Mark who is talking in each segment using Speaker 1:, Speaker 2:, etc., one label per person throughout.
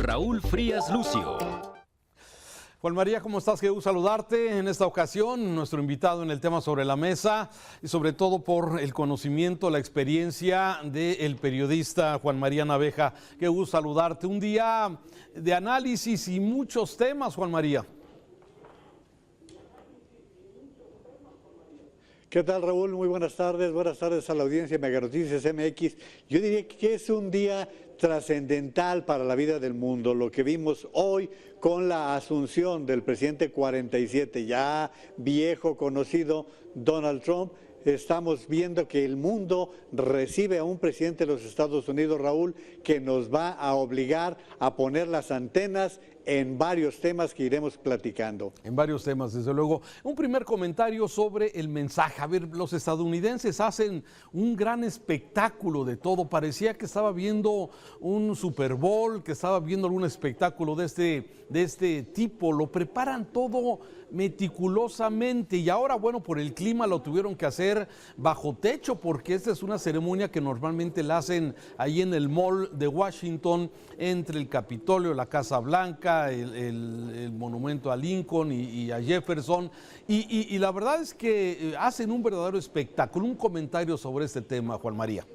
Speaker 1: Raúl Frías Lucio.
Speaker 2: Juan María, ¿cómo estás? Qué gusto saludarte en esta ocasión, nuestro invitado en el tema Sobre la Mesa y sobre todo por el conocimiento, la experiencia del periodista Juan María Naveja. Qué gusto saludarte. Un día de análisis y muchos temas, Juan María.
Speaker 3: ¿Qué tal, Raúl? Muy buenas tardes a la audiencia de Mega Noticias MX. Yo diría que es un día trascendental para la vida del mundo, lo que vimos hoy con la asunción del presidente 47, ya viejo, conocido, Donald Trump. Estamos viendo que el mundo recibe a un presidente de los Estados Unidos, Raúl, que nos va a obligar a poner las antenas en varios temas que iremos platicando.
Speaker 2: En varios temas, desde luego. Un primer comentario sobre el mensaje. A ver, los estadounidenses hacen un gran espectáculo de todo. Parecía que estaba viendo un Super Bowl, que estaba viendo algún espectáculo de este tipo. Lo preparan todo meticulosamente y ahora, bueno, por el clima lo tuvieron que hacer bajo techo, porque esta es una ceremonia que normalmente la hacen ahí en el Mall de Washington, entre el Capitolio, la Casa Blanca, el monumento a Lincoln y a Jefferson, y la verdad es que hacen un verdadero espectáculo. Un comentario sobre este tema, Juan María.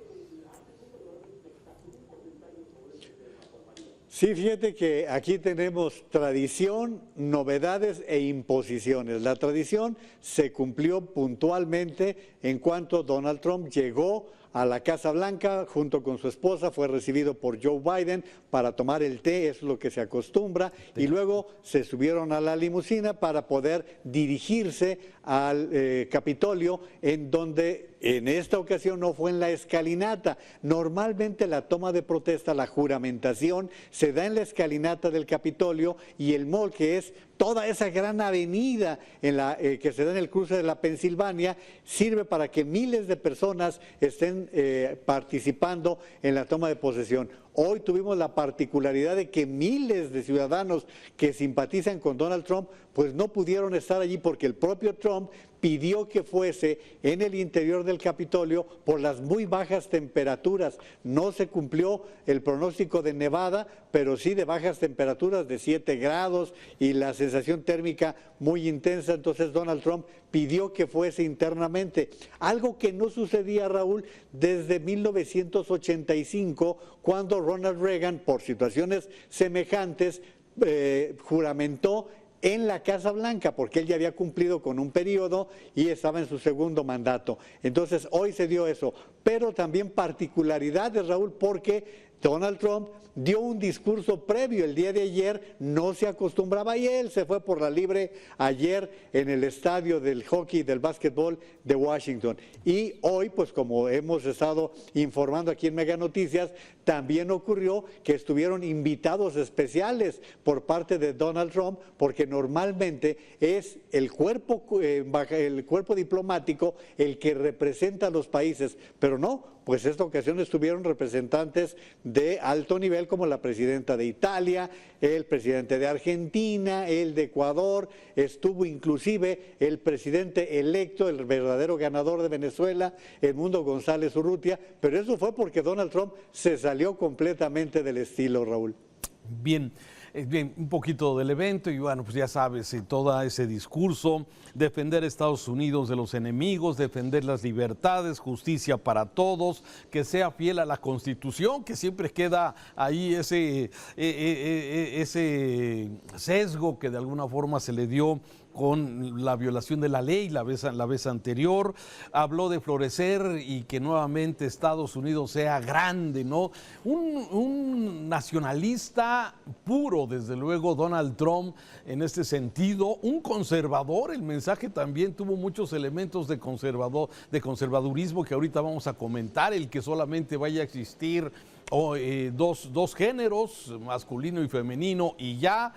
Speaker 3: Sí, fíjate que aquí tenemos tradición, novedades e imposiciones. La tradición se cumplió puntualmente en cuanto Donald Trump llegó a la Casa Blanca junto con su esposa, fue recibido por Joe Biden para tomar el té, es lo que se acostumbra, y luego se subieron a la limusina para poder dirigirse al Capitolio, en donde en esta ocasión no fue en la escalinata. Normalmente la toma de protesta, la juramentación, se da en la escalinata del Capitolio, y el Mall, que es toda esa gran avenida que se da en el cruce de la Pensilvania, sirve para que miles de personas estén participando en la toma de posesión. Hoy tuvimos la particularidad de que miles de ciudadanos que simpatizan con Donald Trump pues no pudieron estar allí porque el propio Trump pidió que fuese en el interior del Capitolio por las muy bajas temperaturas. No se cumplió el pronóstico de nevada, pero sí de bajas temperaturas de 7 grados y la sensación térmica muy intensa. Entonces Donald Trump pidió que fuese internamente, algo que no sucedía, Raúl, desde 1985, cuando Ronald Reagan, por situaciones semejantes, juramentó en la Casa Blanca, porque él ya había cumplido con un periodo y estaba en su segundo mandato. Entonces hoy se dio eso, pero también particularidades, Raúl, porque Donald Trump dio un discurso previo el día de ayer, no se acostumbraba, y él se fue por la libre ayer en el estadio del hockey y del básquetbol de Washington. Y hoy, pues como hemos estado informando aquí en Mega Noticias, también ocurrió que estuvieron invitados especiales por parte de Donald Trump, porque normalmente es el cuerpo diplomático el que representa a los países, pero no. Pues esta ocasión estuvieron representantes de alto nivel como la presidenta de Italia, el presidente de Argentina, el de Ecuador, estuvo inclusive el presidente electo, el verdadero ganador de Venezuela, Edmundo González Urrutia, pero eso fue porque Donald Trump se salió completamente del estilo, Raúl.
Speaker 2: Bien. Bien, un poquito del evento y bueno, pues ya sabes, todo ese discurso, defender a Estados Unidos de los enemigos, defender las libertades, justicia para todos, que sea fiel a la Constitución, que siempre queda ahí ese sesgo que de alguna forma se le dio con la violación de la ley la vez anterior. Habló de florecer y que nuevamente Estados Unidos sea grande, ¿no? Un nacionalista puro, desde luego, Donald Trump en este sentido. Un conservador, el mensaje también tuvo muchos elementos de conservadurismo que ahorita vamos a comentar, el que solamente vaya a existir dos géneros, masculino y femenino, y ya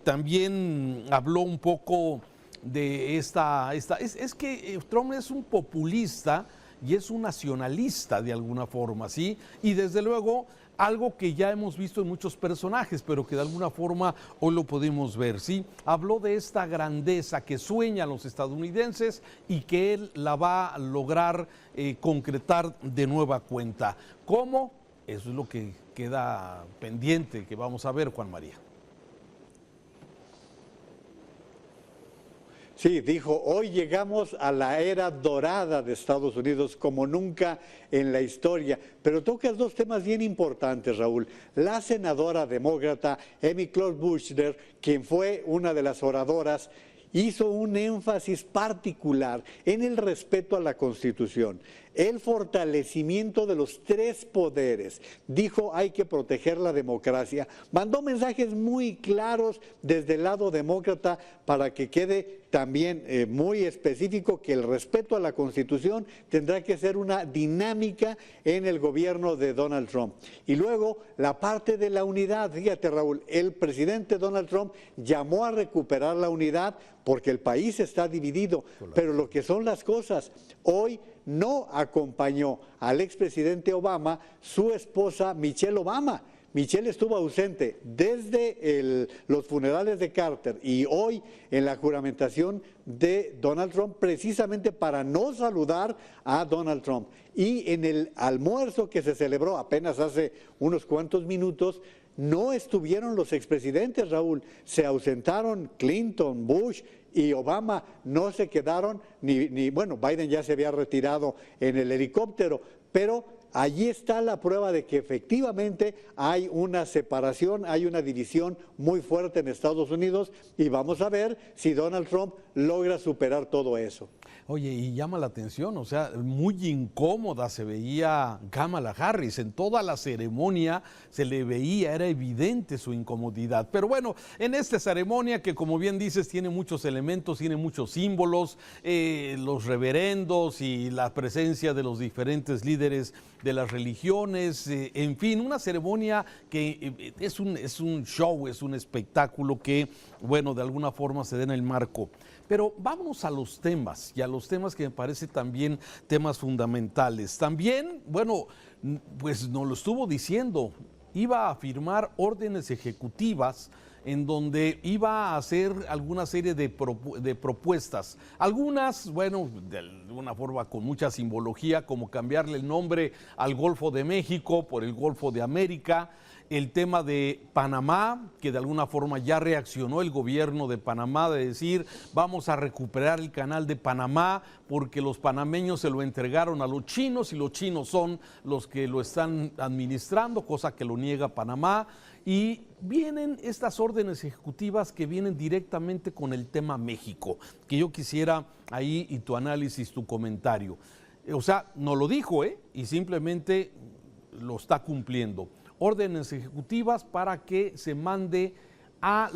Speaker 2: también habló un poco de es que Trump es un populista y es un nacionalista de alguna forma, ¿sí? Y desde luego algo que ya hemos visto en muchos personajes, pero que de alguna forma hoy lo podemos ver, ¿sí? Habló de esta grandeza que sueñan los estadounidenses y que él la va a lograr concretar de nueva cuenta. ¿Cómo? Eso es lo que queda pendiente, que vamos a ver, Juan María.
Speaker 3: Sí, dijo, hoy llegamos a la era dorada de Estados Unidos como nunca en la historia. Pero tocas dos temas bien importantes, Raúl. La senadora demócrata Amy Klobuchar, quien fue una de las oradoras, hizo un énfasis particular en el respeto a la Constitución, el fortalecimiento de los tres poderes. Dijo, hay que proteger la democracia. Mandó mensajes muy claros desde el lado demócrata para que quede también muy específico que el respeto a la Constitución tendrá que ser una dinámica en el gobierno de Donald Trump. Y luego la parte de la unidad. Fíjate, Raúl, el presidente Donald Trump llamó a recuperar la unidad porque el país está dividido. Pero lo que son las cosas, hoy no acompañó al expresidente Obama su esposa Michelle Obama. Michelle estuvo ausente desde los funerales de Carter y hoy en la juramentación de Donald Trump, precisamente para no saludar a Donald Trump. Y en el almuerzo que se celebró apenas hace unos cuantos minutos, no estuvieron los expresidentes, Raúl. Se ausentaron Clinton, Bush y Obama, no se quedaron, bueno, Biden ya se había retirado en el helicóptero, pero allí está la prueba de que efectivamente hay una separación, hay una división muy fuerte en Estados Unidos y vamos a ver si Donald Trump logra superar todo eso.
Speaker 2: Oye, y llama la atención, o sea, muy incómoda se veía Kamala Harris. En toda la ceremonia se le veía, era evidente su incomodidad. Pero bueno, en esta ceremonia que, como bien dices, tiene muchos elementos, tiene muchos símbolos, los reverendos y la presencia de los diferentes líderes de las religiones, en fin, una ceremonia que es un show, es un espectáculo que, bueno, de alguna forma se da en el marco. Pero vámonos a los temas, y a los temas que me parecen también temas fundamentales. También, bueno, pues nos lo estuvo diciendo, iba a firmar órdenes ejecutivas en donde iba a hacer alguna serie de propuestas. Algunas, bueno, de alguna forma con mucha simbología, como cambiarle el nombre al Golfo de México por el Golfo de América. El tema de Panamá, que de alguna forma ya reaccionó el gobierno de Panamá de decir, vamos a recuperar el canal de Panamá porque los panameños se lo entregaron a los chinos y los chinos son los que lo están administrando, cosa que lo niega Panamá. Y vienen estas órdenes ejecutivas que vienen directamente con el tema México, que yo quisiera ahí y tu análisis, tu comentario. O sea, no lo dijo, y simplemente lo está cumpliendo. Órdenes ejecutivas para que se mande a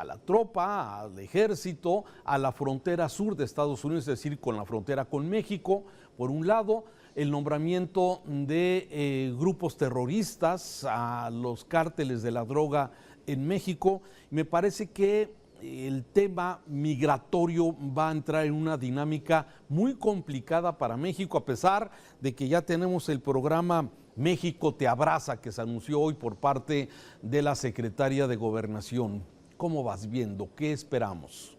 Speaker 2: la tropa, al ejército, a la frontera sur de Estados Unidos, es decir, con la frontera con México, por un lado, el nombramiento de grupos terroristas a los cárteles de la droga en México. Me parece que el tema migratorio va a entrar en una dinámica muy complicada para México, a pesar de que ya tenemos el programa México te abraza, que se anunció hoy por parte de la secretaria de Gobernación. ¿Cómo vas viendo? ¿Qué esperamos?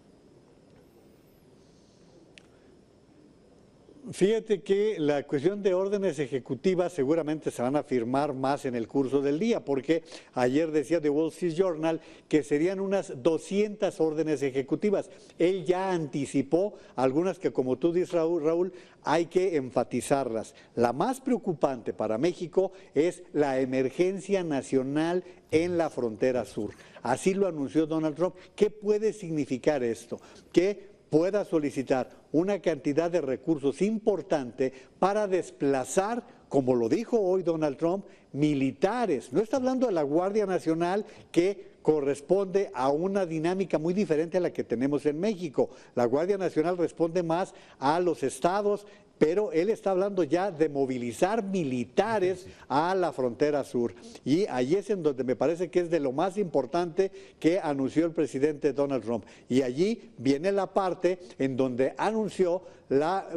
Speaker 3: Fíjate que la cuestión de órdenes ejecutivas seguramente se van a firmar más en el curso del día, porque ayer decía The Wall Street Journal que serían unas 200 órdenes ejecutivas. Él ya anticipó algunas que, como tú dices, Raúl, hay que enfatizarlas. La más preocupante para México es la emergencia nacional en la frontera sur. Así lo anunció Donald Trump. ¿Qué puede significar esto? Que pueda solicitar una cantidad de recursos importante para desplazar, como lo dijo hoy Donald Trump, militares. No está hablando de la Guardia Nacional, que corresponde a una dinámica muy diferente a la que tenemos en México. La Guardia Nacional responde más a los estados, pero él está hablando ya de movilizar militares a la frontera sur. Y allí es en donde me parece que es de lo más importante que anunció el presidente Donald Trump. Y allí viene la parte en donde anunció la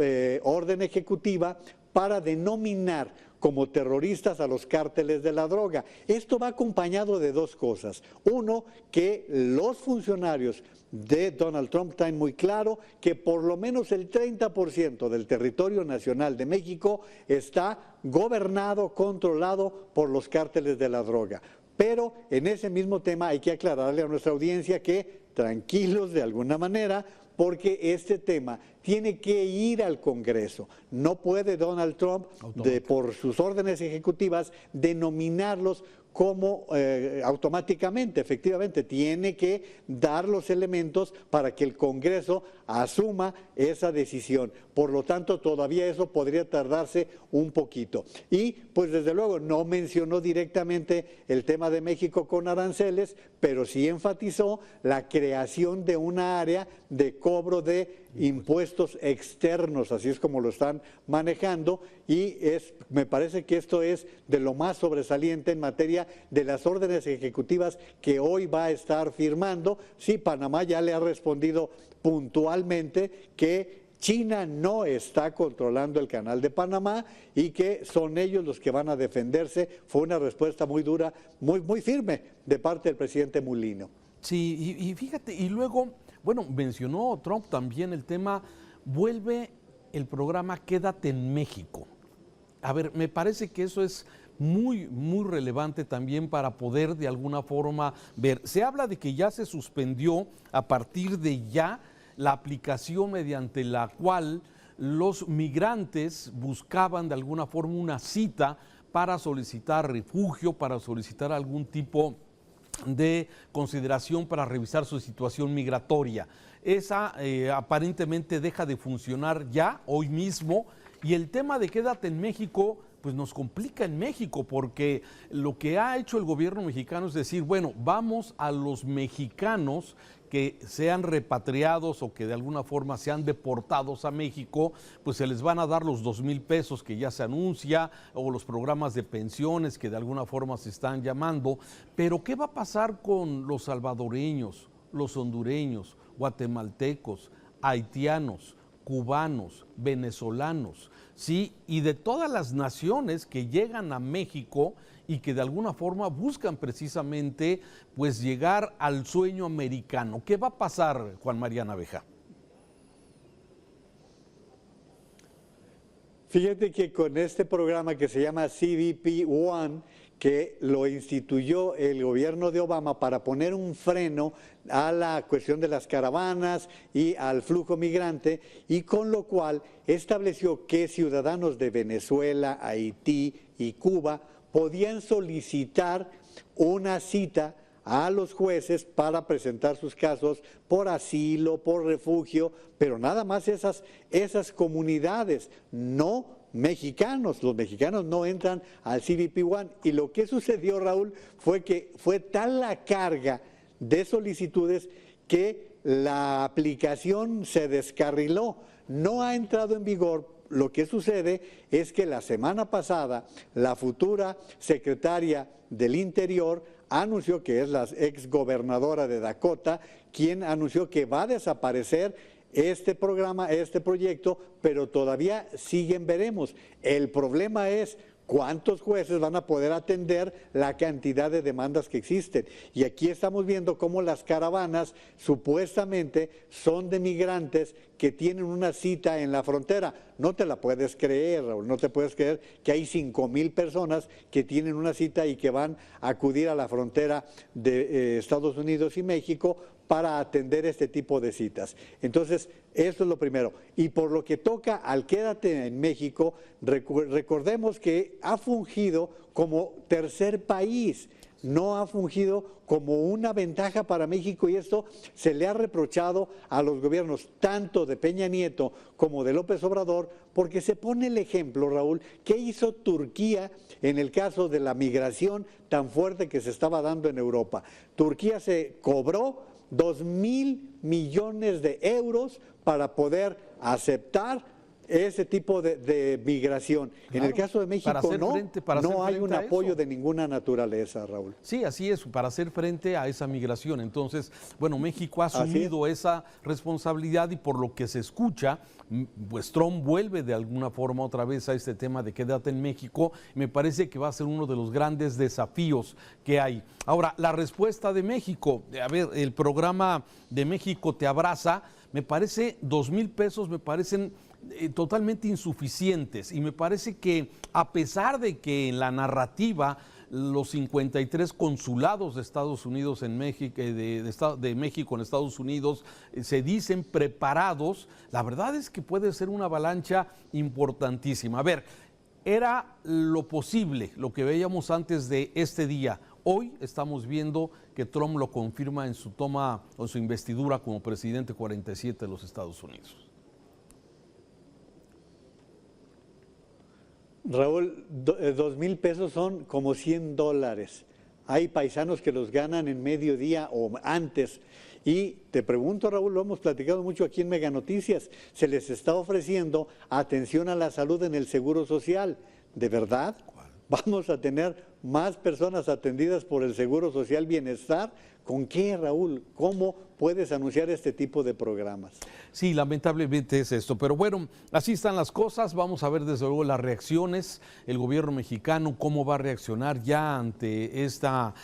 Speaker 3: orden ejecutiva para denominar como terroristas a los cárteles de la droga. Esto va acompañado de dos cosas. Uno, que los funcionarios de Donald Trump traen muy claro que por lo menos el 30% del territorio nacional de México está gobernado, controlado por los cárteles de la droga. Pero en ese mismo tema hay que aclararle a nuestra audiencia que tranquilos de alguna manera, porque este tema tiene que ir al Congreso. No puede Donald Trump, por sus órdenes ejecutivas, denominarlos como automáticamente, efectivamente, tiene que dar los elementos para que el Congreso asuma esa decisión. Por lo tanto, todavía eso podría tardarse un poquito. Y, pues desde luego, no mencionó directamente el tema de México con aranceles, pero sí enfatizó la creación de una área de cobro de impuestos externos, así es como lo están manejando, y me parece que esto es de lo más sobresaliente en materia de las órdenes ejecutivas que hoy va a estar firmando. Sí, Panamá ya le ha respondido puntualmente que China no está controlando el canal de Panamá y que son ellos los que van a defenderse. Fue una respuesta muy dura, muy firme de parte del presidente Mulino.
Speaker 2: Sí, y fíjate, y luego, bueno, mencionó Trump también el tema, vuelve el programa Quédate en México. A ver, me parece que eso es muy relevante también para poder de alguna forma ver. Se habla de que ya se suspendió a partir de ya la aplicación mediante la cual los migrantes buscaban de alguna forma una cita para solicitar refugio, para solicitar algún tipo de consideración para revisar su situación migratoria. Esa aparentemente deja de funcionar ya hoy mismo, y el tema de Quédate en México pues nos complica en México, porque lo que ha hecho el gobierno mexicano es decir, bueno, vamos a los mexicanos que sean repatriados o que de alguna forma sean deportados a México, pues se les van a dar los 2,000 pesos que ya se anuncia, o los programas de pensiones que de alguna forma se están llamando. Pero ¿qué va a pasar con los salvadoreños, los hondureños, guatemaltecos, haitianos, cubanos, venezolanos, sí, y de todas las naciones que llegan a México y que de alguna forma buscan precisamente pues llegar al sueño americano? ¿Qué va a pasar, Juan María Naveja?
Speaker 3: Fíjate que con este programa que se llama CBP One, que lo instituyó el gobierno de Obama para poner un freno a la cuestión de las caravanas y al flujo migrante, y con lo cual estableció que ciudadanos de Venezuela, Haití y Cuba podían solicitar una cita a los jueces para presentar sus casos por asilo, por refugio, pero nada más esas comunidades, no mexicanos. Los mexicanos no entran al CBP One, y lo que sucedió, Raúl, fue que fue tal la carga de solicitudes que la aplicación se descarriló, no ha entrado en vigor. Lo que sucede es que la semana pasada la futura secretaria del Interior anunció, que es la exgobernadora de Dakota, quien anunció que va a desaparecer este programa, este proyecto, pero todavía siguen veremos. El problema es cuántos jueces van a poder atender la cantidad de demandas que existen. Y aquí estamos viendo cómo las caravanas supuestamente son de migrantes que tienen una cita en la frontera. No te la puedes creer, Raúl, no te puedes creer que hay 5,000 personas que tienen una cita y que van a acudir a la frontera de Estados Unidos y México para atender este tipo de citas. Entonces, esto es lo primero. Y por lo que toca al Quédate en México, recordemos que ha fungido como tercer país, no ha fungido como una ventaja para México, y esto se le ha reprochado a los gobiernos tanto de Peña Nieto como de López Obrador, porque se pone el ejemplo, Raúl, ¿qué hizo Turquía en el caso de la migración tan fuerte que se estaba dando en Europa? Turquía se cobró 2,000 millones de euros para poder aceptar ese tipo de migración.
Speaker 2: Claro,
Speaker 3: en el caso de México no hay un apoyo de ninguna naturaleza, Raúl.
Speaker 2: Sí, así es, para hacer frente a esa migración. Entonces, bueno, México ha asumido esa responsabilidad y por lo que se escucha, pues Trump vuelve de alguna forma otra vez a este tema de quédate en México. Me parece que va a ser uno de los grandes desafíos que hay. Ahora, la respuesta de México, a ver, el programa de México Te Abraza, me parece 2,000 pesos, me parecen totalmente insuficientes y me parece que a pesar de que en la narrativa los 53 consulados de Estados Unidos en México, de México en Estados Unidos se dicen preparados, la verdad es que puede ser una avalancha importantísima. A ver, era lo posible, lo que veíamos antes de este día. Hoy estamos viendo que Trump lo confirma en su toma o en su investidura como presidente 47 de los Estados Unidos.
Speaker 3: Raúl, 2,000 pesos son como $100. Hay paisanos que los ganan en mediodía o antes. Y te pregunto, Raúl, lo hemos platicado mucho aquí en Mega Noticias, se les está ofreciendo atención a la salud en el Seguro Social. ¿De verdad? ¿Vamos a tener más personas atendidas por el Seguro Social Bienestar? ¿Con qué, Raúl? ¿Cómo puedes anunciar este tipo de programas?
Speaker 2: Sí, lamentablemente es esto, pero bueno, así están las cosas. Vamos a ver desde luego las reacciones, el gobierno mexicano cómo va a reaccionar ya ante esta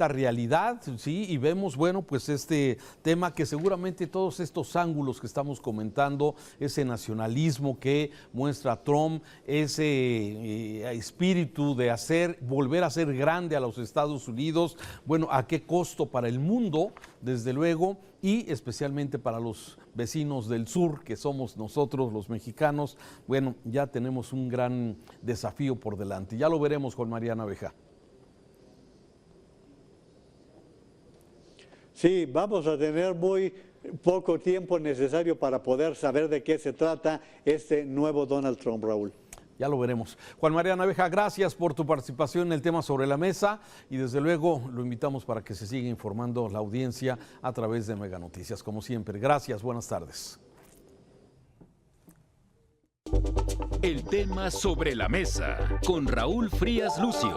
Speaker 2: realidad, ¿sí? Y vemos, bueno, pues este tema que seguramente todos estos ángulos que estamos comentando, ese nacionalismo que muestra Trump, ese espíritu de volver a ser grande a los Estados Unidos, bueno, ¿a qué costo para el mundo? Desde luego, y especialmente para los vecinos del sur, que somos nosotros los mexicanos, bueno, ya tenemos un gran desafío por delante. Ya lo veremos con Mariana Beja.
Speaker 3: Sí, vamos a tener muy poco tiempo necesario para poder saber de qué se trata este nuevo Donald Trump, Raúl.
Speaker 2: Ya lo veremos. Juan María Naveja, gracias por tu participación en el tema Sobre la Mesa y desde luego lo invitamos para que se siga informando la audiencia a través de Mega Noticias, como siempre. Gracias, buenas tardes.
Speaker 1: El tema Sobre la Mesa con Raúl Frías Lucio.